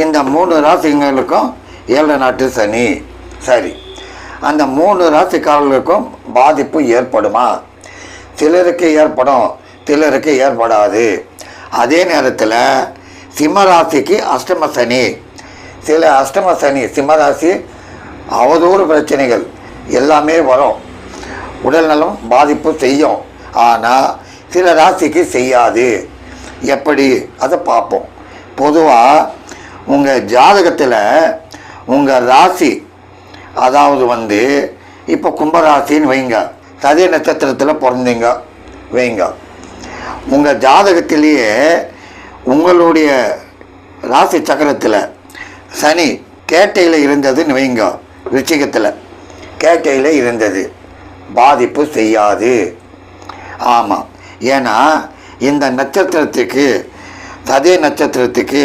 இந்த 3 ராசிங்களுக்கும் 7 நாட்டு சனி. சரி, அந்த 3 ராசிக்காரர்களுக்கும் பாதிப்பு ஏற்படுமா? சிலருக்கு ஏற்படும், சிலருக்கு ஏற்படாது. அதே நேரத்தில் சிம்மராசிக்கு அஷ்டம சனி. சில அஷ்டம சனி சிம்மராசி அவதூறு பிரச்சனைகள் எல்லாமே வரும், உடல்நலம் பாதிப்பு செய்யும். ஆனால் சில ராசிக்கு செய்யாது. எப்படி அதை பார்ப்போம். பொதுவாக உங்கள் ஜாதகத்தில் உங்கள் ராசி, அதாவது இப்போ கும்பராசின்னு வைங்க, சதய நட்சத்திரத்தில் பிறந்தீங்க வைங்க. உங்கள் ஜாதகத்திலேயே உங்களுடைய ராசி சக்கரத்தில் சனி கேட்டையில் இருந்ததுன்னு வைங்க, ரிச்சிகத்தில் கேட்டையில் இருந்தது, பாதிப்பு செய்யாது. ஆமாம், ஏன்னா இந்த நட்சத்திரத்துக்கு, சதய நட்சத்திரத்துக்கு